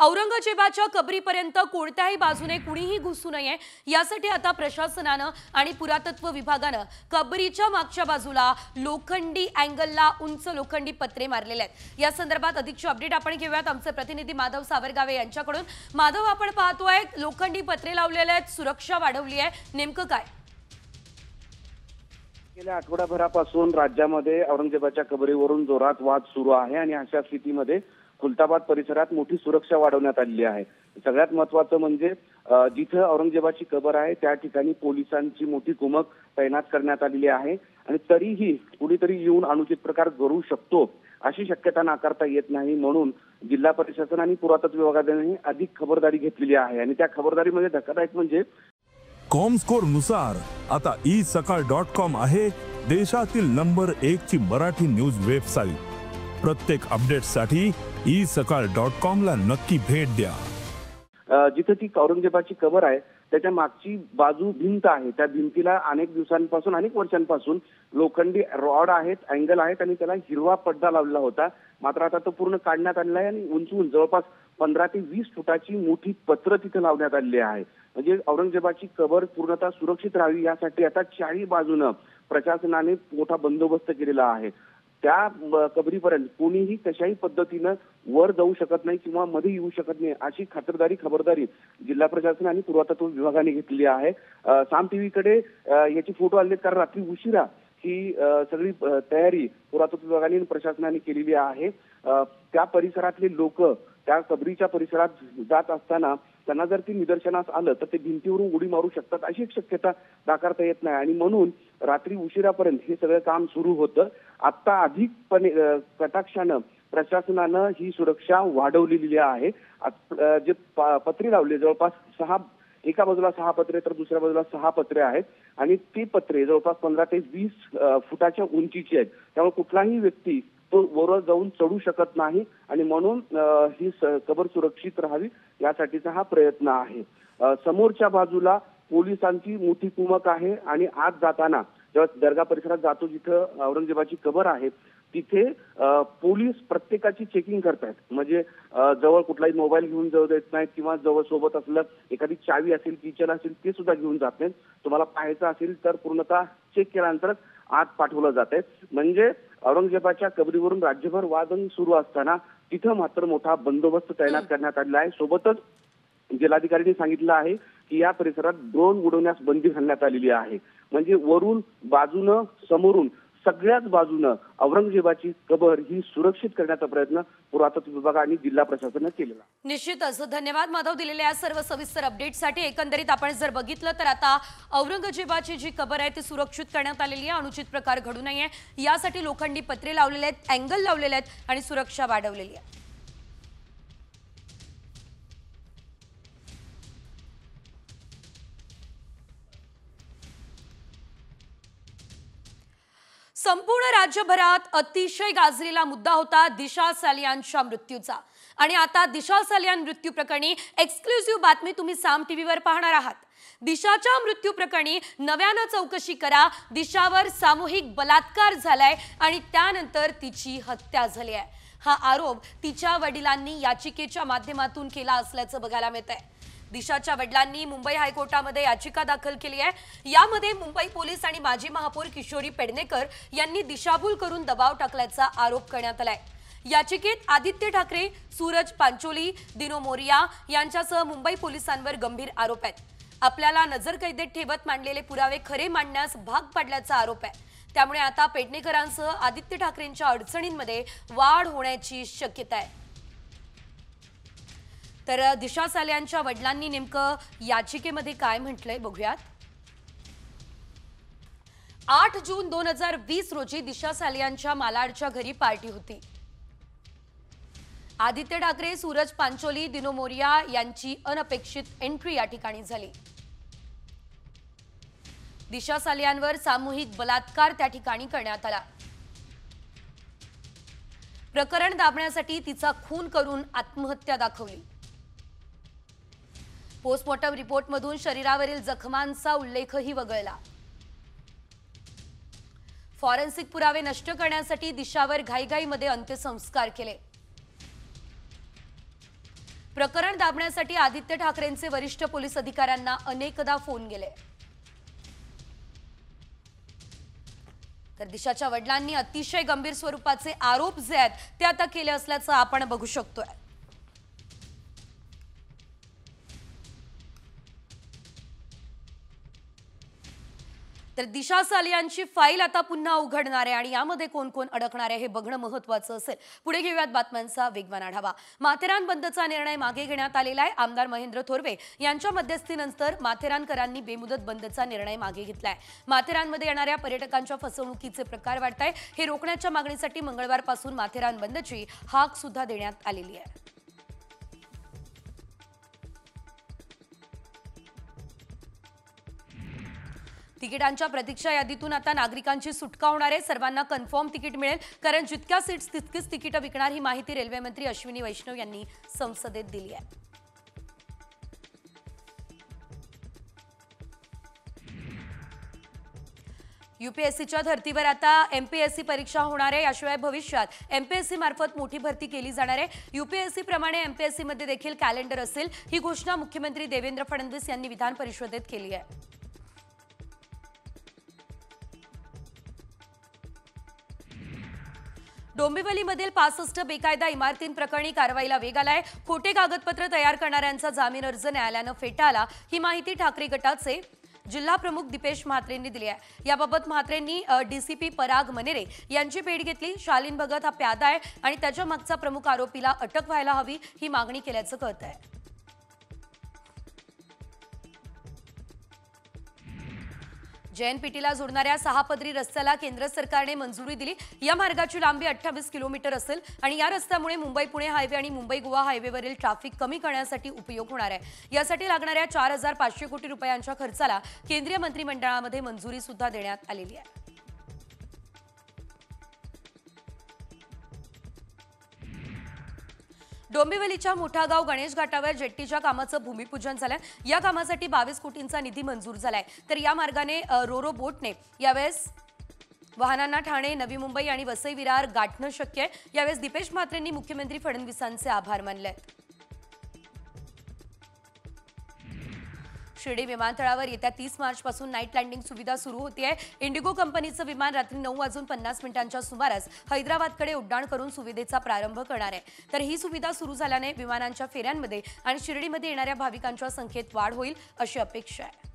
औरंगजेबाच्या कबरीपर्यंत कोणत्याही बाजूने कुणीही घुसू नये यासाठी आता प्रशासनानं आणि पुरातत्व विभागानं कबरीच्या मागच्या बाजूला लोखंडी अँगलला उंच लोखंडी पत्रे मारलेले आहेत। या संदर्भात अधिकची अपडेट आपण घेऊयात आमचे प्रतिनिधी माधव सावरगावे यांच्याकडून। माधव, आपण पाहतोय लोखंडी पत्रे लावलेले आहेत, सुरक्षा वाढवली आहे, नेमकं काय? गेल्या आठवडाभरापासून राज्यामध्ये औरंगजेबाच्या कबरीवरून जोरात वाद सुरू आहे आणि अशा स्थितीमध्ये खुलताबाद परिसरात मोठी सुरक्षा वाढवण्यात आलेली आहे। सगळ्यात महत्त्वाचं म्हणजे जिथे औरंगजेबाची कबर आहे त्या ठिकाणी पोलिसांची मोठी कुमक तैनात करण्यात आलेली आहे आणि तरीही कुणीतरी येऊन अनुचित प्रकार घडू शकतो अशी शक्यता नाकारता येत नाही, म्हणून जिल्हा प्रशासन आणि पुरातत्व विभागाने अधिक खबरदारी घेतलेली आहे। आणि त्या खबरदारीमध्ये धक्कादायक म्हणजे कॉमस्कोर नुसार आता isakal.com आहे देशातील नंबर 1 ची मराठी न्यूज वेबसाईट। प्रत्येक अपडेटसाठी isakal.com ला नक्की भेट द्या। जिथे ती औरंगजेबाची कबर आहे त्याच्या मागची बाजू भिंत आहे, त्या भिंतीला अनेक दिवसांपासून अनेक वर्षांपासून लोखंडी रॉड आहेत, अँगल आहेत आणि त्याला हिरवा पडदा लावलेला होता। मात्र आता तो पूर्ण काढण्यात आलेला आहे आणि उंचून जवळपास 15 ते 20 फुटाची मोठी पत्र तिथे लावण्यात आलेली आहे। म्हणजे औरंगजेबाची कबर पूर्णतः सुरक्षित राहावी यासाठी आता चारही बाजूनं प्रशासनाने मोठा बंदोबस्त केलेला आहे। त्या कबरीपर्यंत कोणीही कशाही पद्धतीनं वर जाऊ शकत नाही किंवा मध्ये येऊ शकत नाही अशी खबरदारी जिल्हा प्रशासन आणि पुरातत्व विभागाने घेतलेली आहे। साम टीव्हीकडे याची फोटो आले, कारण रात्री उशिरा ही सगळी तयारी पुरातत्व विभागाने आणि प्रशासनाने केलेली आहे। त्या परिसरातले लोक त्या कबरीच्या परिसरात जात असताना त्यांना जर ती निदर्शनास आलं तर ते भिंतीवरून उडी मारू शकतात अशी एक शक्यता नाकारता येत नाही आणि म्हणून रात्री उशिरापर्यंत हे सगळं काम सुरू होतं। आता अधिकपणे कटाक्षानं प्रशासनानं ही सुरक्षा वाढवलेली आहे। जे पत्रे लावले जवळपास 6, एका बाजूला 6 पत्रे तर दुसऱ्या बाजूला 6 पत्रे आहेत आणि ती पत्रे जवळपास 15 ते 20 फुटाच्या उंचीची आहेत, त्यामुळे कुठलाही व्यक्ती तो वर जाऊन चढू शकत नाही आणि म्हणून ही कबर सुरक्षित राहावी यासाठीचा हा प्रयत्न आहे। समोरच्या बाजूला पोलिसांची मोठी कुमक आहे आणि आत जाताना जेव्हा दर्गा परिसरात जातो जिथं औरंगजेबाची कबर आहे तिथे पोलीस प्रत्येकाची चेकिंग करतायत। म्हणजे जवळ कुठलाही मोबाईल घेऊन जाऊ देत नाहीत किंवा जवळ सोबत असलं एखादी चावी असेल, किचन असेल ते सुद्धा घेऊन जात नाहीत। तुम्हाला पाहायचं असेल तर पूर्णतः चेक केल्यानंतर आत पाठवलं जाते। म्हणजे औरंगजेबाच्या कबरीवरून राज्यभर वादंग सुरू असताना तिथं मात्र मोठा बंदोबस्त तैनात करण्यात आलेला आहे। सोबतच जिल्हाधिकाऱ्यांनी सांगितलं आहे की या परिसरात ड्रोन उडवण्यास बंदी घालण्यात आलेली आहे। म्हणजे वरून, बाजूनं, समोरून सगळ्याच बाजूनं औरंगजेबाची कबर ही सुरक्षित करण्याचा प्रयत्न पुरातत्व विभाग आणि जिल्हा प्रशासनानं केलेला। निश्चितच धन्यवाद माधव दिलेल्या या सर्व सविस्तर अपडेटसाठी। एकंदरीत आपण जर बघितलं तर आता औरंगजेबाची जी कबर आहे ती सुरक्षित करण्यात आलेली आहे, अनुचित प्रकार घडू नये यासाठी लोखंडी पत्रे लावलेले आहेत, अँगल लावलेले आहेत आणि सुरक्षा वाढवलेली आहे। संपूर्ण राज्यभरात अतिशय गाजलेला मुद्दा होता दिशा सालियानच्या मृत्यूचा आणि आता दिशा सालियान मृत्यू प्रकरणी एक्सक्लुझिव्ह बातमी तुम्ही साम टीव्हीवर पाहणार आहात। दिशाच्या मृत्यू प्रकरणी नव्यानं चौकशी करा, दिशावर सामूहिक बलात्कार झालाय आणि त्यानंतर तिची हत्या झाली आहे। हा आरोप तिच्या वडिलांनी याचिकेच्या माध्यमातून केला असल्याचं बघायला मिळतंय। दिशाच्या वडिलांनी मुंबई हायकोर्टामध्ये याचिका दाखल केली आहे। यामध्ये मुंबई पोलीस आणि माजी महापौर किशोरी पेडणेकर यांनी दिशाभूल करून दबाव टाकल्याचा आरोप करण्यात आलाय। याचिकेत आदित्य ठाकरे, सूरज पांचोली, दिनो मोरिया यांच्यासह मुंबई पोलिसांवर गंभीर आरोप आहेत। आपल्याला नजरकैदेत ठेवत मांडलेले पुरावे खरे मांडण्यास भाग पाडल्याचा आरोप आहे। त्यामुळे आता पेडणेकरांसह आदित्य ठाकरेंच्या अडचणींमध्ये वाढ होण्याची शक्यता आहे। तर दिशा सालियानच्या वडिलांनी नेमकं याचिकेमध्ये काय म्हटलंय बघूयात। 8 जून 2020 रोजी दिशा सालियानच्या मालाडच्या घरी पार्टी होती। आदित्य ठाकरे, सूरज पांचोली, दिनो मोरिया यांची अनपेक्षित एंट्री या ठिकाणी झाली। दिशा सालियानवर सामूहिक बलात्कार त्या ठिकाणी करण्यात आला। प्रकरण दाबण्यासाठी तिचा खून करून आत्महत्या दाखवली। पोस्टमॉर्टम रिपोर्टमधून शरीरावरील जखमांचा उल्लेखही वगळला। फॉरेन्सिक पुरावे नष्ट करण्यासाठी दिशावर घाईघाईमध्ये अंत्यसंस्कार केले। प्रकरण दाबण्यासाठी आदित्य ठाकरेंचे वरिष्ठ पोलीस अधिकाऱ्यांना अनेकदा फोन गेले. तर दिशाच्या वडिलांनी अतिशय गंभीर स्वरूपाचे आरोप जे आहेत ते आता केले असल्याचं आपण बघू शकतोय. तर दिशा सालियांची फाईल आता पुन्हा उघडणार आहे आणि यामध्ये कोण कोण अडकणार आहे हे बघणं महत्त्वाचं असेल. पुढे घेऊयात बातम्यांचा वेगवान आढावा. माथेरान बंदचा निर्णय मागे घेण्यात आलेला आहे. आमदार महेंद्र थोरवे यांच्या मध्यस्थीनंतर माथेरानकरांनी बेमुदत बंदचा निर्णय मागे घेतलाय. माथेरानमध्ये येणाऱ्या पर्यटकांच्या फसवणुकीचे प्रकार वाढत आहे. हे रोखण्याच्या मागणीसाठी मंगळवारपासून माथेरान बंदची हाक सुद्धा देण्यात आलेली आहे. तिकिटांच्या प्रतीक्षा यादीतून आता नागरिकांची सुटका होणार आहे. सर्वांना कन्फर्म तिकीट मिळेल, कारण जितक्या सीट्स तितकीच तिकीटं विकणार, ही माहिती रेल्वे मंत्री अश्विनी वैष्णव यांनी संसदेत दिली आहे. यूपीएससीच्या धर्तीवर आता एमपीएससी परीक्षा होणार आहे. याशिवाय भविष्यात एमपीएससी मार्फत मोठी भरती केली जाणार आहे. यूपीएससी प्रमाणे एमपीएससी मध्ये देखील कॅलेंडर असेल. ही घोषणा मुख्यमंत्री देवेंद्र फडणवीस यांनी विधान परिषदेत केली आहे. डोंबिवलीमधील 65 बेकायदा इमारतींप्रकरणी कारवाईला वेग आलाय. खोटे कागदपत्र तयार करणाऱ्यांचा जामीन अर्ज न्यायालयानं फेटाळला. ही माहिती ठाकरे गटाचे जिल्हा प्रमुख दीपेश म्हात्रेंनी दिली आहे. याबाबत म्हात्रेंनी डीसीपी पराग मनेरे यांची भेट घेतली. शालीन भगत हा प्यादा आहे आणि त्याच्या मागचा प्रमुख आरोपीला अटक व्हायला हवी, ही मागणी केल्याचं कळत आहे. JNPTला जोडणाऱ्या 6 पदरी रस्त्याला केंद्र सरकारने मंजुरी दिली. या मार्गाची लांबी 28 किलोमीटर असेल आणि या रस्त्यामुळे मुंबई पुणे हायवे आणि मुंबई गोवा हायवेवरील ट्रॅफिक कमी करण्यासाठी उपयोग होणार आहे. यासाठी लागणाऱ्या 4500 कोटी रुपयांच्या खर्चाला केंद्रीय मंत्रिमंडळामध्ये मंजुरी सुद्धा देण्यात आलेली आहे. डोंबिवलीच्या मोठागाव गणेश घाटावर जेट्टीच्या कामाचं भूमिपूजन झालंय. या कामासाठी 22 कोटींचा निधी मंजूर झालाय. तर या मार्गाने रोरो बोटने यावेळेस वाहनांना ठाणे, नवी मुंबई आणि वसई विरार गाठणं शक्य आहे. यावेळेस दीपेश म्हात्रेंनी मुख्यमंत्री फडणवीसांचे आभार मानले. शिर्डी विमानतळावर येत्या 30 मार्चपासून नाईट लँडिंग सुविधा सुरू होती आहे. इंडिगो कंपनीचं विमान रात्री 9:50 सुमारास हैदराबादकडे उड्डाण करून सुविधेचा प्रारंभ करणार आहे. तर ही सुविधा सुरू झाल्याने विमानांच्या फेऱ्यांमध्ये आणि शिर्डीमध्ये येणाऱ्या भाविकांच्या संख्येत वाढ होईल अशी अपेक्षा आहे.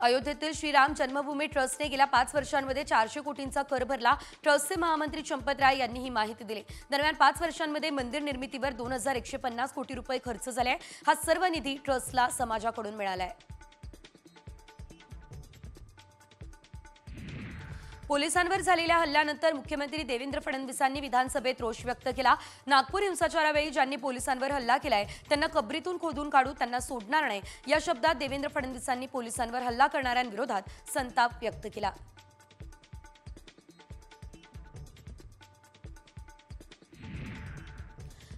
अयोध्येतील श्रीराम जन्मभूमी ट्रस्टने गेल्या 5 वर्षांमध्ये 400 कोटींचा कर भरला. ट्रस्टचे महामंत्री चंपत राय यांनी ही माहिती दिली. दरम्यान 5 वर्षांमध्ये मंदिर निर्मितीवर 2150 कोटी रुपये खर्च झाले आहे. हा सर्व निधी ट्रस्टला समाजाकडून मिळाला आहे. पोलिसांवर झालेल्या हल्ल्यानंतर मुख्यमंत्री देवेंद्र फडणवीसांनी विधानसभेत रोष व्यक्त केला. नागपूर हिंसाचारावेळी ज्यांनी पोलिसांवर हल्ला केलाय त्यांना कबरीतून खोदून काढू, त्यांना सोडणार नाही, या शब्दात देवेंद्र फडणवीसांनी पोलिसांवर हल्ला करणाऱ्यांविरोधात संताप व्यक्त केला.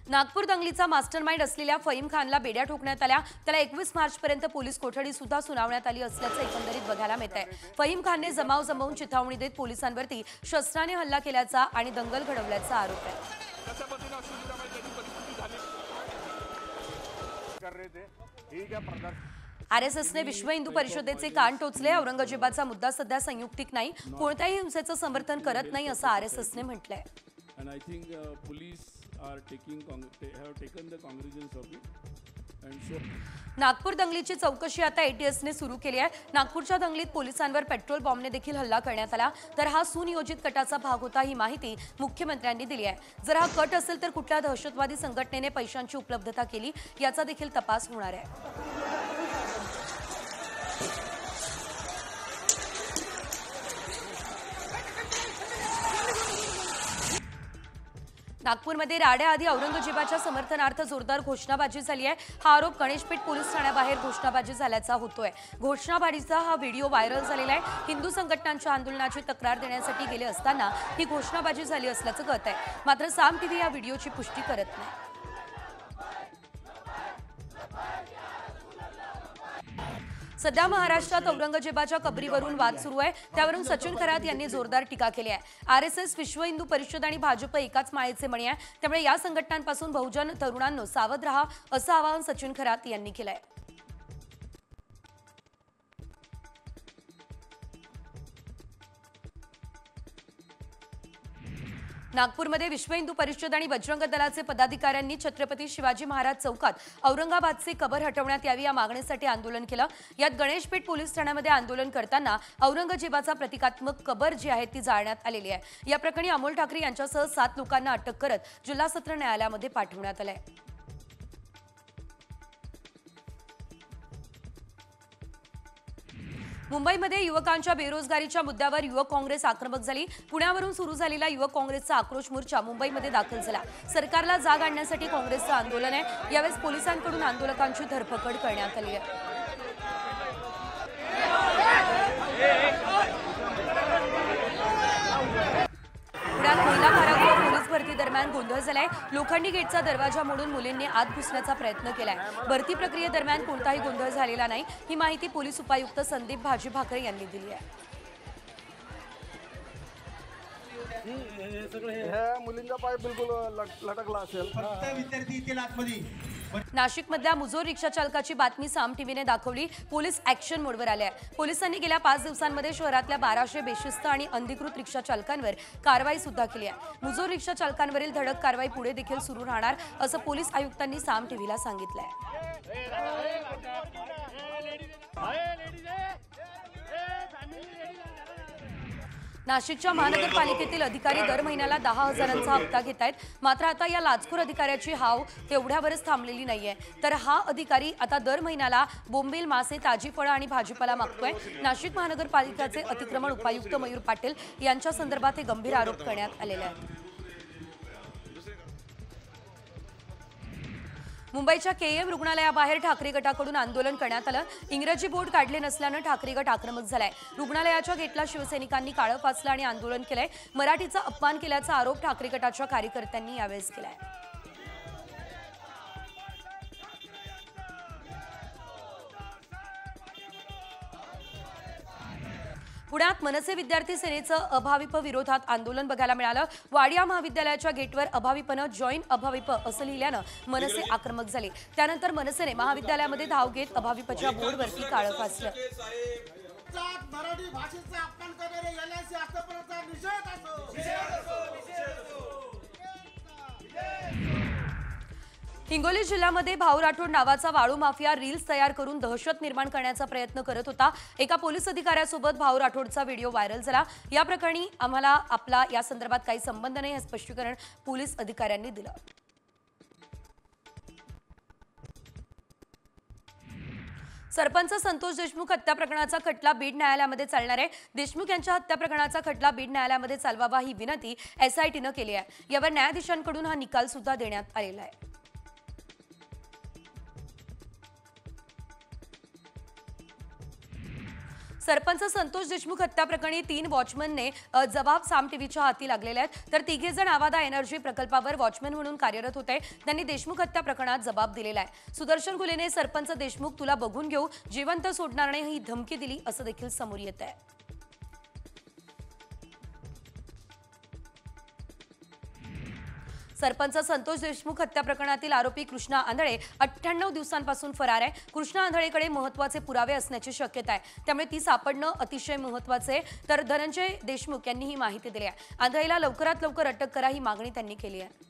नागपूर दंगलीचा मास्टरमाइंड असलेल्या फहीम खानला बेड्या ठोकण्यात आल्या. त्याला 21 मार्चपर्यंत पोलीस कोठडी सुद्धा सुनावण्यात आली असल्याचं एकंदरीत बघायला मिळतंय. फहीम खानने जमाव जमवून चिथावणी देत पोलिसांवरती शस्त्राने हल्ला केल्याचा आणि दंगल घडवल्याचा आरोप आहे. RSSने विश्व हिंदू परिषदेचे कान टोचले. औरंगजेबाचा मुद्दा सध्या संयुक्तिक नाही, कोणत्याही हिंसेचं समर्थन करत नाही असं RSSने म्हटलंय. नागपूर दंगलीची चौकशी आता ATSने सुरू केली आहे. नागपूरच्या दंगलीत पोलिसांवर पेट्रोल बॉम्बने देखील हल्ला करण्यात आला. तर हा सुनियोजित कटाचा भाग होता, ही माहिती मुख्यमंत्र्यांनी दिली आहे. जर हा कट असेल तर कुठल्या दहशतवादी संघटनेने पैशांची उपलब्धता केली याचा देखील तपास होणार आहे. नागपूरमध्ये राड्याआधी औरंगजेबाच्या समर्थनार्थ जोरदार घोषणाबाजी झाली आहे. हा आरोप गणेशपेठ पोलीस ठाण्याबाहेर घोषणाबाजी झाल्याचा होतोय. घोषणाबाजीचा हा व्हिडिओ व्हायरल झालेला आहे. हिंदू संघटनांच्या आंदोलनाची तक्रार देण्यासाठी गेले असताना ही घोषणाबाजी झाली असल्याचं कळत आहे. मात्र साम टीव्ही या व्हिडिओची पुष्टी करत नाही. सध्या महाराष्ट्रात औरंगजेबाच्या कबरीवरून वाद सुरू आहे, त्यावरून सचिन खरात यांनी जोरदार टीका केली आहे। आरएसएस, विश्व हिंदू परिषद आणि भाजप एकाच माळेचे मणी आहे, त्यामुळे या संघटनांपासून बहुजन तरुणांनो सावध राहा असं आवाहन सचिन खरात यांनी केलं आहे। नागपूरमध्ये विश्व हिंदू परिषद आणि बजरंग दलाचे पदाधिकाऱ्यांनी छत्रपती शिवाजी महाराज चौकात औरंगाबादचे कबर हटवण्यात यावी या मागणीसाठी आंदोलन केलं। यात गणेशपेठ पोलीस ठाण्यामध्ये आंदोलन करताना औरंगजेबाचा प्रतिकात्मक कबर जी आहे ती जाळण्यात आलेली आहे। या प्रकरणी अमोल ठाकरे यांच्यासह 7 लोकांना अटक करत जिल्हा सत्र न्यायालयामध्ये पाठवण्यात आले आहे। मुंबईमध्ये युवकांच्या बेरोजगारीच्या मुद्द्यावर युवक काँग्रेस आक्रमक झाली। पुण्यावरून सुरू झालेला युवक काँग्रेसचा आक्रोश मोर्चा मुंबईमध्ये दाखल झाला। सरकारला जाग आणण्यासाठी काँग्रेसचं आंदोलन आहे। यावेळेस पोलिसांकडून आंदोलकांची धरपकड करण्यात आली आहे। पुण्यात महिला कारागृह पोलीस भरती दरम्यान गोंधळ झालाय। लोखंडी गेटचा दरवाजा मोडून मुलींनी आत घुसण्याचा प्रयत्न केलाय। भरती प्रक्रियेदरम्यान कोणताही गोंधळ झालेला नाही, ही माहिती पोलीस उपायुक्त संदीप भाजी भाकरे यांनी दिली आहे। मुलींचा पाय बिलकुल लटकला असेल। विद्यार्थी येतील आतमध्ये। नाशिकमधल्या मुजोर रिक्षा चालकाची बातमी साम टीव्हीने दाखवली। पोलीस ऍक्शन मोडवर आले आहे। पोलिसांनी गेल्या 5 दिवसांमध्ये शहरातल्या 1200 बेशिस्त आणि अनधिकृत रिक्षा चालकांवर कारवाई सुद्धा केली आहे। मुजोर रिक्षा चालकांवरील धडक कारवाई पुढे देखील सुरू राहणार असं पोलीस आयुक्तांनी साम टीव्हीला सांगितलंय। नाशिकच्या महानगरपालिकेतील अधिकारी दर महिन्याला 10,000चा हप्ता घेत आहेत। मात्र आता या लाचखोर अधिकाऱ्याची हाव तेवढ्यावरच थांबलेली नाहीये, तर हा अधिकारी आता दर महिन्याला बोंबील, मासे, ताजी फळं आणि भाजीपाला मागतोय। नाशिक महानगरपालिकेचे अतिक्रमण उपायुक्त मयूर पाटील यांच्या संदर्भात हे गंभीर आरोप करण्यात आलेले आहेत। मुंबईच्या केएम रुग्णालयाबाहेर ठाकरे गटाकडून आंदोलन करण्यात आलं। इंग्रजी बोर्ड काढले नसल्यानं ठाकरे गट आक्रमक झालाय। रुग्णालयाच्या गेटला शिवसैनिकांनी काळं फासलं आणि आंदोलन केलंय। मराठीचा अपमान केल्याचा आरोप ठाकरे गटाच्या कार्यकर्त्यांनी यावेळेस केलाय। पुण्यात मनसे विद्यार्थी सेनेचं अभाविप विरोधात आंदोलन बघायला मिळालं। वाडिया महाविद्यालयाच्या गेटवर अभाविपनं जॉईन अभाविप असं लिहिल्यानं मनसे आक्रमक झाले। त्यानंतर मनसेने महाविद्यालयामध्ये धाव घेत अभाविपच्या बोर्डवरती काळं फासलं। मराठी भाषेचा अपमान करणारे यालाच आतापर्यंत निषेध असो। हिंगोली जिल्ह्यामध्ये भाऊ राठोड नावाचा वाळू माफिया रील्स तयार करून दहशत निर्माण करण्याचा प्रयत्न करत होता। एका पोलीस अधिकाऱ्यासोबत भाऊ राठोडचा व्हिडिओ व्हायरल झाला। या प्रकरणी आम्हाला आपला या संदर्भात काही संबंध नाही हे स्पष्टीकरण पोलीस अधिकाऱ्यांनी दिलं। सरपंच संतोष देशमुख हत्या प्रकरणाचा खटला बीड न्यायालयामध्ये चालणार आहे। देशमुख यांच्या हत्या प्रकरणाचा खटला बीड न्यायालयामध्ये चालवावा ही विनंती एसआयटीनं केली आहे। यावर न्यायाधीशांकडून हा निकाल सुद्धा देण्यात आलेला आहे। सरपंच संतोष देशमुख हत्या प्रकरणी 3 वॉचमनने जबाब साम टीव्हीच्या हाती लागलेले आहेत। तर 3 जण आवादा एनर्जी प्रकल्पावर वॉचमन म्हणून कार्यरत होते। त्यांनी देशमुख हत्या प्रकरणात जबाब दिलेला आहे। सुदर्शन घुलेने सरपंच देशमुख तुला बघून घेऊ, जिवंत सोडणार नाही ही धमकी दिली असं देखील समोर येत आहे। सरपंच संतोष देशमुख हत्या प्रकरणातील आरोपी कृष्णा आंधळे 98 दिवसांपासून फरार आहे। कृष्णा आंधळेकडे महत्त्वाचे पुरावे असण्याची शक्यता आहे, त्यामुळे ती सापडणं अतिशय महत्त्वाचे आहे। तर धनंजय देशमुख यांनी ही माहिती दिली आहे। आंधळेला लवकरात लवकर अटक करा ही मागणी त्यांनी केली आहे।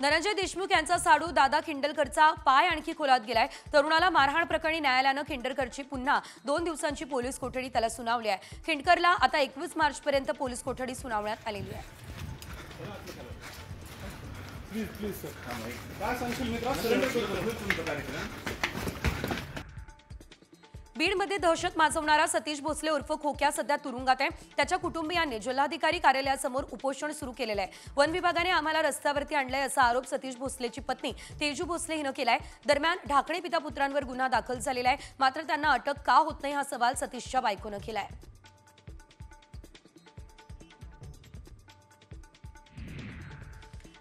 धनंजय देशमुख यांचा साडू दादा खिंडलकरचा पाय आणखी खोलात गेलाय। तरुणाला मारहाण प्रकरणी न्यायालयानं खिंडलकरची पुन्हा 2 दिवसांची पोलीस कोठडी त्याला सुनावली आहे। खिंडकरला आता 21 मार्चपर्यंत पोलीस कोठडी सुनावण्यात आलेली आहे। बीडमध्ये दहशत माजवणारा सतीश भोसले उर्फ खोक्या सध्या तुरुंगात आहे। त्याच्या कुटुंबियांनी जिल्हाधिकारी कार्यालयासमोर उपोषण सुरू केलेलं आहे। वन विभागाने आम्हाला रस्त्यावरती आणलंय असा आरोप सतीश भोसलेची पत्नी तेजू भोसले हिनं केलाय। दरम्यान ढाकणे पिता पुत्रांवर गुन्हा दाखल झालेला आहे, मात्र त्यांना अटक का होत नाही हा सवाल सतीशच्या बायकोनं केलाय।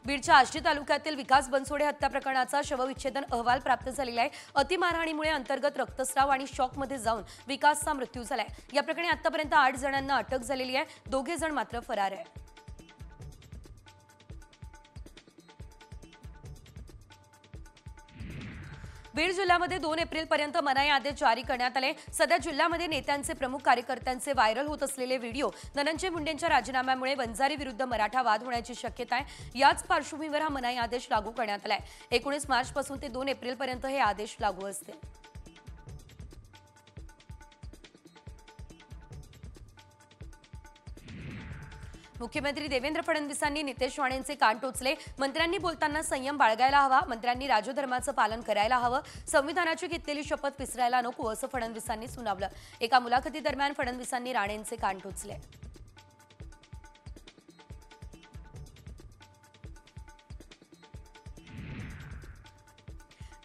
बीडच्या आष्टी तालुक्यातील विकास बनसोडे हत्या प्रकरणाचा शवविच्छेदन अहवाल प्राप्त झालेला आहे। अतिमारहाणीमुळे अंतर्गत रक्तस्राव आणि शॉकमध्ये जाऊन विकासचा मृत्यू झालाय। या प्रकरणी आतापर्यंत 8 जणांना अटक झालेली आहे, 2 जण मात्र फरार आहे। बीड जिल्ह्यामध्ये 2 एप्रिलपर्यंत मनाई आदेश जारी करण्यात आले। सध्या जिल्ह्यामध्ये नेत्यांचे प्रमुख कार्यकर्त्यांचे व्हायरल होत असलेले व्हिडिओ धनंजय मुंडेंच्या राजीनाम्यामुळे वंजारी विरुद्ध मराठा वाद होण्याची शक्यता आहे। याच पार्श्वभूमीवर हा मनाई आदेश लागू करण्यात आलाय। 19 मार्चपासून ते 2 एप्रिलपर्यंत हे आदेश लागू असतील। मुख्यमंत्री देवेंद्र फडणवीसांनी नितेश राणेंचे कान टोचले। मंत्र्यांनी बोलताना संयम बाळगायला हवा, मंत्र्यांनी राजधर्माचं पालन करायला हवं, संविधानाची घेतलेली शपथ विसरायला नको असं फडणवीसांनी सुनावलं। एका मुलाखतीदरम्यान फडणवीसांनी राणेंचे कान टोचले।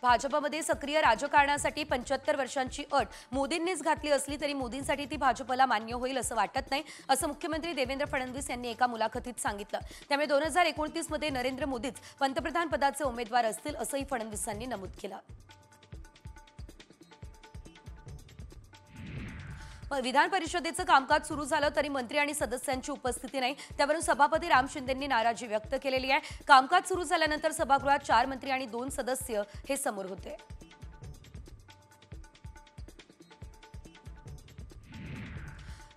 भाजपमध्ये सक्रिय राजकारणासाठी 75 वर्षांची अट मोदींनीच घातली असली तरी मोदींसाठी ती भाजपला मान्य होईल असं वाटत नाही, असं मुख्यमंत्री देवेंद्र फडणवीस यांनी एका मुलाखतीत सांगितलं। त्यामुळे 2029 मध्ये नरेंद्र मोदीच पंतप्रधान पदाचे उमेदवार असतील असंही फडणवीसांनी नमूद केलं। विधान परिषदेचं कामकाज सुरू झालं तरी मंत्री आणि सदस्यांची उपस्थिती नाही, त्यावरून सभापती राम शिंदेंनी नाराजी व्यक्त केलेली आहे। कामकाज सुरू झाल्यानंतर सभागृहात 4 मंत्री आणि 2 सदस्य हे समोर होते।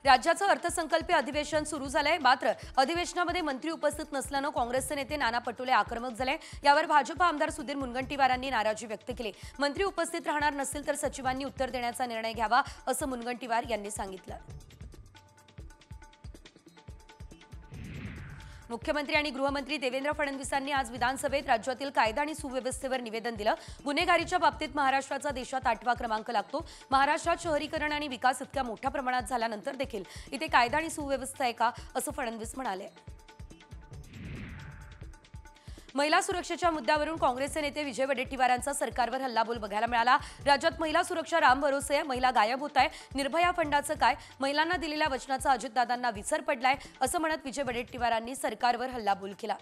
राज्याचं अर्थसंकल्पीय अधिवेशन सुरू झालंय, मात्र अधिवेशनामध्ये मंत्री उपस्थित नसल्यानं काँग्रेसचे नेते नाना पटोले आक्रमक झाले। यावर भाजप आमदार सुधीर मुनगंटीवारांनी नाराजी व्यक्त केली। मंत्री उपस्थित राहणार नसतील तर सचिवांनी उत्तर देण्याचा निर्णय घ्यावा असं मुनगंटीवार यांनी सांगितलं। मुख्यमंत्री आणि गृहमंत्री देवेंद्र फडणवीसांनी आज विधानसभेत राज्यातील कायदा आणि सुव्यवस्थेवर निवेदन दिलं। गुन्हेगारीच्या बाबतीत महाराष्ट्राचा देशात 8वा क्रमांक लागतो। महाराष्ट्रात शहरीकरण आणि विकास इतक्या मोठ्या प्रमाणात झाल्यानंतर देखील इथे कायदा आणि सुव्यवस्था आहे का असं फडणवीस म्हणाले। महिला सुरक्षेच्या मुद्द्यावरून काँग्रेसचे नेते विजय वडेट्टीवारांचा सरकारवर हल्लाबोल बघायला मिळाला। राज्यात महिला सुरक्षा राम भरोसे आहे, महिला गायब होत आहे, निर्भया फंडाचं काय, महिलांना दिलेल्या वचनाचा अजितदादांना विसर पडलाय असं म्हणत विजय वडेट्टीवारांनी सरकारवर हल्लाबोल केला।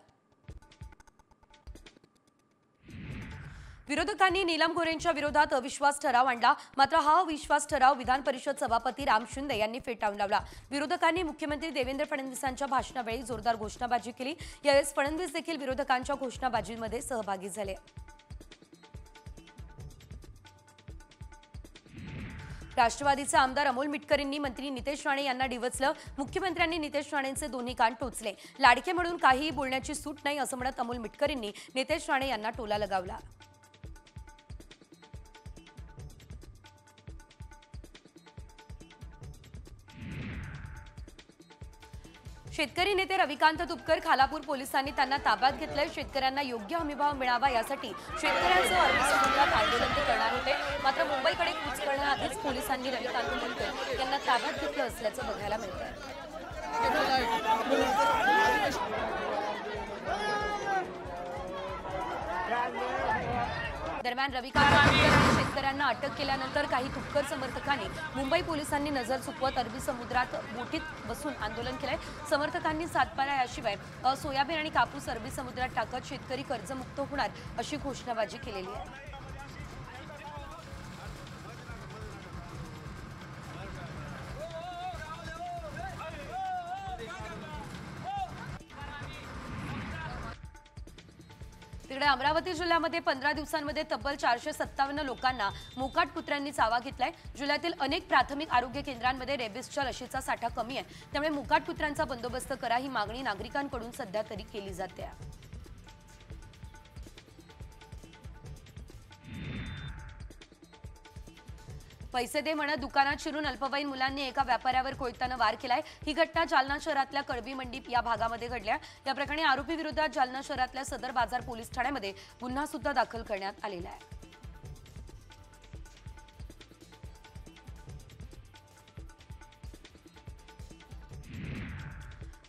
विरोधकांनी नीलम गोऱ्हेंच्या विरोधात अविश्वास ठराव आणला, मात्र हा अविश्वास ठराव विधान परिषद सभापती राम शिंदे यांनी फेटाळून लावला। विरोधकांनी मुख्यमंत्री देवेंद्र फडणवीसांच्या भाषणावेळी जोरदार घोषणाबाजी केली। यावेळेस फडणवीस देखील विरोधकांच्या घोषणाबाजीमध्ये सहभागी झाले। राष्ट्रवादीचे आमदार अमोल मिटकरींनी मंत्री नितेश राणे यांना डिवचलं। मुख्यमंत्र्यांनी नितेश राणेंचे दोन्ही कान टोचले। लाडके म्हणून काहीही बोलण्याची सूट नाही असं म्हणत अमोल मिटकरींनी नितेश राणे यांना टोला लगावला। शेतकरी नेते रविकांत तुपकर खालापूर पोलिसांनी त्यांना ताब्यात घेतलंय। शेतकऱ्यांना योग्य हमीभाव मिळावा यासाठी शेतकऱ्यांचं अरबी समुद्रात आंदोलन ते करणार होते, मात्र मुंबईकडे कूच करण्याआधीच पोलिसांनी रविकांत तुपकर यांना ताब्यात घेतलं असल्याचं बघायला मिळतंय। दरम्यान रविकांत तुपकर आणि शेतकऱ्यांना अटक केल्यानंतर काही तुपकर समर्थकांनी मुंबई पोलिसांनी नजर चुकवत अरबी समुद्रात बोटीत बसून आंदोलन केलंय। समर्थकांनी सातबारा याशिवाय सोयाबीन आणि कापूस अरबी समुद्रात टाकत शेतकरी कर्जमुक्त होणार अशी घोषणाबाजी केलेली आहे। तिकडे अमरावती जिल्ह्यामध्ये 15 दिवसांमध्ये तब्बल 457 लोकांना मोकाट कुत्र्यांनी चावा घेतलाय। जिल्ह्यातील अनेक प्राथमिक आरोग्य केंद्रांमध्ये रेबीजच्या लशीचा साठा कमी आहे, त्यामुळे मोकाट कुत्र्यांचा बंदोबस्त करा ही मागणी नागरिकांकडून सध्या तरी केली जाते। पैसे दे म्हणत दुकानात शिरून अल्पवयीन मुलांनी एका व्यापाऱ्यावर कोयत्यानं वार केलाय। ही घटना जालना शहरातल्या कळबी मंडी या भागामध्ये घडल्या। या प्रकरणी आरोपी विरोधात जालना शहरातल्या सदर बाजार पोलीस ठाण्यामध्ये गुन्हा सुद्धा दाखल करण्यात आलेला आहे।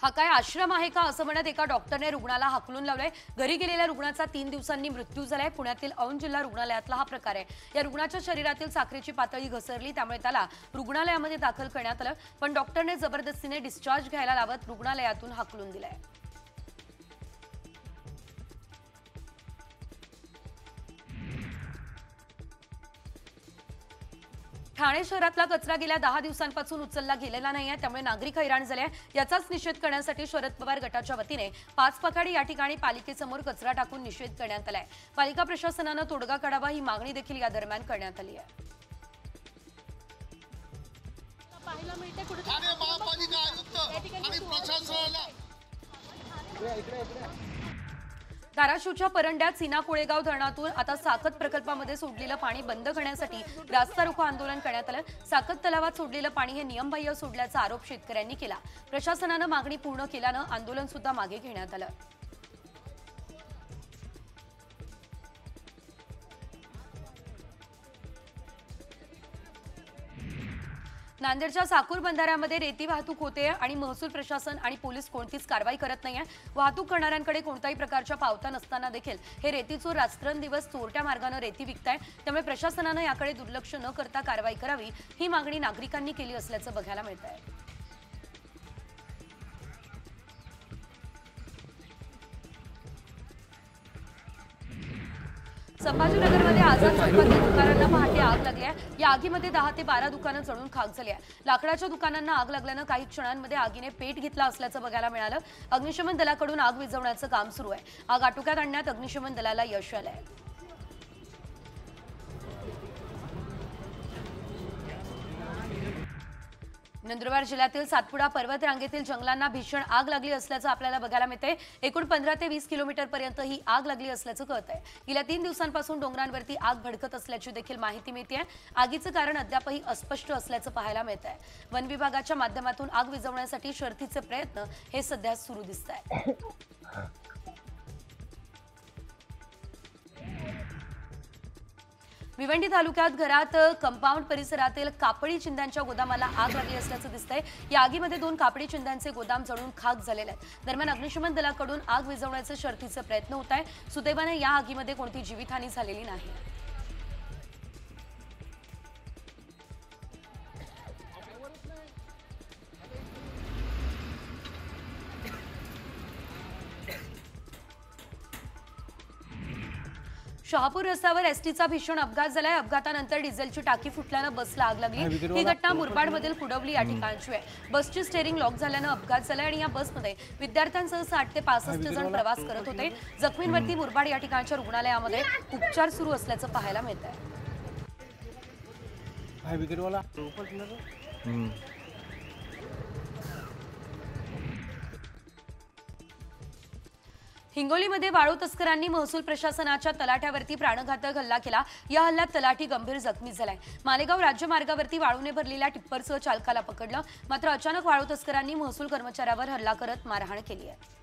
हा काय आश्रम आहे का असं म्हणत एका डॉक्टरने रुग्णाला हाकलून लावलंय। घरी गेलेल्या रुग्णाचा 3 दिवसांनी मृत्यू झालाय। पुण्यातील औंध जिल्हा रुग्णालयातला हा प्रकार आहे। या रुग्णाच्या शरीरातील साखरेची पातळी घसरली, त्यामुळे त्याला रुग्णालयामध्ये दाखल करण्यात आलं, पण डॉक्टरने जबरदस्तीने डिस्चार्ज घ्यायला लावत रुग्णालयातून हाकलून दिलाय। ठाणे शहरातला कचरा गेल्या 10 दिवसांपासून उचलला गेलेला नाहीये, त्यामुळे नागरिक हैराण झाले आहे। याचाच निषेध करण्यासाठी शरद पवार गटाच्या वतीने 5 पखाडी या ठिकाणी पालिकेसमोर कचरा टाकून निषेध करण्यात आलाय। पालिका प्रशासनाने तोडगा काढावा ही मागणी देखील या दरम्यान करण्यात आली आहे। ठाणे महापालिका आयुक्त आणि प्रशासनाला धाराशिवच्या परंड्यात सीना कोळेगाव धरणातून आता साकत प्रकल्पामध्ये सोडलेलं पाणी बंद करण्यासाठी रास्ता रोको आंदोलन करण्यात आलं। साकत तलावात सोडलेलं पाणी हे नियमबाह्य सोडल्याचा आरोप शेतकऱ्यांनी केला। प्रशासनानं मागणी पूर्ण केल्यानं आंदोलन सुद्धा मागे घेण्यात आलं। नांदेडच्या साकूर बंधाऱ्यामध्ये रेती वाहतूक होते आणि महसूल प्रशासन आणि पोलीस कोणतीच कारवाई करत नाहीये। वाहतूक करणाऱ्यांकडे कोणत्याही प्रकारच्या पावत्या नसताना देखील हे रेती चोर रात्रंदिवस चोरट्या मार्गाने रेती विकताय, त्यामुळे प्रशासनानं याकडे दुर्लक्ष न करता कारवाई करावी ही मागणी नागरिकांनी केली असल्याचं बघायला मिळतंय। संभाजीनगरमध्ये आझाद चौकातील दुकानांना पहाटे आग लागली आहे। या आगीमध्ये 10 ते 12 दुकानं जळून खाक झाली आहे। लाकडाच्या दुकानांना आग लागल्यानं काही क्षणांमध्ये आगीने पेट घेतला असल्याचं बघायला मिळालं। अग्निशमन दलाकडून आग विझवण्याचं काम सुरू आहे। आग आटोक्यात आणण्यात अग्निशमन दलाला यश आलंय। नंदुरबार जिल्ह्यातील सातपुडा पर्वत रांगेतील जंगलांना भीषण आग लागली असल्याचं आपल्याला बघायला मिळते। एकूण 15 ते 20 किलोमीटर पर्यंत ही आग लागली असल्याचं कळतंय। गेल्या 3 दिवसांपासून डोंगरांवरती आग भडकत असल्याची देखील माहिती मिळते। आगीचं कारण अद्यापही अस्पष्ट असल्याचं पाहायला मिळतंय। वन विभागाच्या माध्यमातून आग विझवण्यासाठी शर्थीचे प्रयत्न हे सध्या सुरू दिसतायत। भिवंडी तालुक्यात घरात कंपाऊंड परिसरातील कापडी चिंध्यांच्या गोदामाला आग लागली असल्याचं दिसतंय। या आगीमध्ये 2 कापडी चिंध्यांचे गोदाम जळून खाक झालेले आहेत। दरम्यान अग्निशमन दलाकडून आग विझवण्याचे शर्थीचे प्रयत्न होत आहेत। सुदैवाने या आगीमध्ये कोणती जीवितहानी झालेली नाही। शहापूर रस्त्यावर एसटीचा भीषण अपघात झालाय। अपघातानंतर डिझेलची टाकी फुटल्यानं बसला आग लागली। ही घटना मुरबाडमधील कुडवली या ठिकाणची आहे। बसची स्टेअरिंग लॉक झाल्यानं अपघात झालाय आणि या बसमध्ये विद्यार्थ्यांसह 60 ते 65 जण प्रवास करत होते। जखमींवरती मुरबाड या ठिकाणच्या रुग्णालयामध्ये उपचार सुरू असल्याचं पाहायला मिळतंय। हिंगोलीमध्ये वाळू तस्करांनी महसूल प्रशासनाच्या तलाठ्यावरती प्राणघातक हल्ला केला। या हल्ल्यात तलाठी गंभीर जखमी झालाय। मालेगाव राज्यमार्गावरती वाळूने भरलेल्या टिप्परसह चालकाला पकडलं, मात्र अचानक वाळू तस्करांनी महसूल कर्मचाऱ्यावर हल्ला करत मारहाण केली आहे।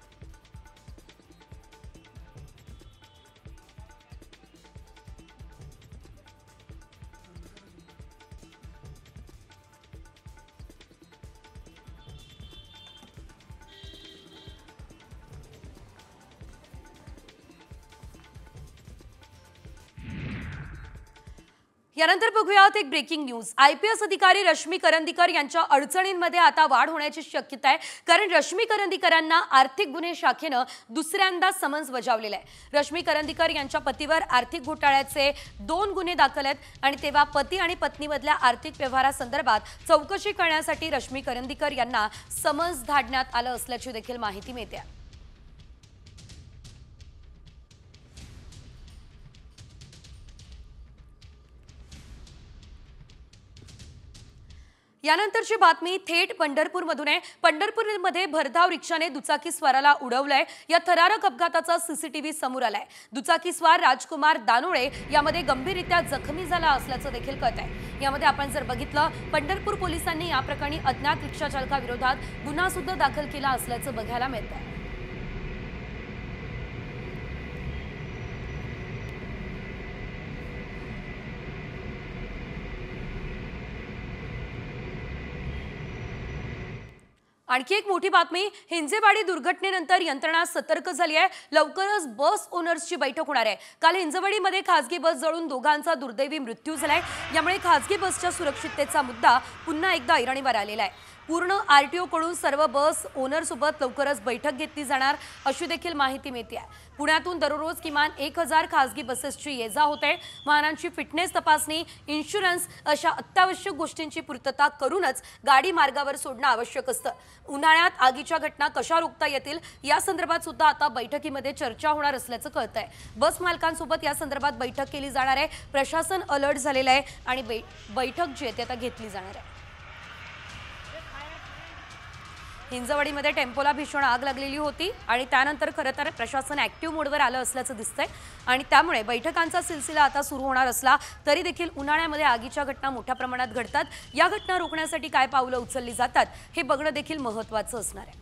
यानंतर बघूयात एक ब्रेकिंग न्यूज। IPS अधिकारी रश्मी करंदीकर यांच्या अडचणींमध्ये आता वाढ होण्याची शक्यता आहे, कारण रश्मी करंदीकरांना आर्थिक गुन्हे शाखेनं दुसऱ्यांदा समन्स बजावलेलं आहे। रश्मी करंदीकर यांच्या पतीवर आर्थिक घोटाळ्याचे 2 गुन्हे दाखल आहेत आणि तेव्हा पती आणि पत्नीमधल्या आर्थिक व्यवहारासंदर्भात चौकशी करण्यासाठी रश्मी करंदीकर यांना समन्स धाडण्यात आलं असल्याची देखील माहिती मिळते। यानंतरची बातमी थेट पंढरपूरमधून आहे। पंढरपूरमध्ये भरधाव रिक्षाने दुचाकी स्वाराला उडवलंय। या थरारक अपघाताचा सीसीटीव्ही समोर आलाय। दुचाकी स्वार राजकुमार दानोळे यामध्ये गंभीररित्या जखमी झाला असल्याचं देखील कळतंय। यामध्ये आपण जर बघितलं, पंढरपूर पोलिसांनी या प्रकरणी अज्ञात रिक्षा चालकाविरोधात गुन्हा सुद्धा दाखल केला असल्याचं बघायला मिळतंय। आणखी एक मोठी बातमी, हिंजेवाडी दुर्घटनेनंतर यंत्रणा सतर्क झाली आहे। लवकरच बस ओनर्सची बैठक होणार आहे। काल हिंजवडीमध्ये खासगी बस जळून दोघांचा दुर्दैवी मृत्यू झालाय। यामुळे खासगी बसच्या सुरक्षिततेचा मुद्दा पुन्हा एकदा ऐरणीवर आलेला आहे। पूर्ण RTO कडून सर्व बस ओनर सोबत लवकरच बैठक घेतली जाणार अशी देखील माहिती मिळते आहे। पुण्यातून दररोज किमान 1000 खासगी बसेसची ये-जा होते। वाहनांची फिटनेस तपासणी, इन्शुरन्स अशा अत्यावश्यक गोष्टींची पूर्तता करूनच गाडी मार्गावर सोडणं आवश्यक असतं। उन्हाळ्यात आगीच्या घटना कशा रोखता येतील या संदर्भात सुद्धा आता बैठकीमध्ये चर्चा होणार असल्याचं कळतंय। बस मालकांसोबत या संदर्भात बैठक केली जाणार आहे। प्रशासन अलर्ट झालेलं आहे आणि बैठक जी आहे ती आता घेतली जाणार आहे। हिंजवडीमध्ये टेम्पोला भीषण आग लागलेली होती आणि त्यानंतर खरं तर प्रशासन ॲक्टिव्ह मोडवर आलं असल्याचं दिसतंय आणि त्यामुळे बैठकांचा सिलसिला आता सुरू होणार असला तरी देखील उन्हाळ्यामध्ये आगीच्या घटना मोठ्या प्रमाणात घडतात। या घटना रोखण्यासाठी काय पावलं उचलली जातात हे बघणं देखील महत्त्वाचं असणार आहे।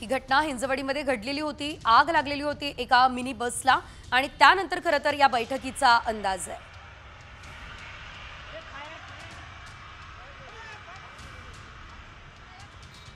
ही घटना हिंजवडीमध्ये घडलेली होती। आग लागलेली होती एका मिनी बसला आणि त्यानंतर खरं तर या बैठकीचा अंदाज आहे।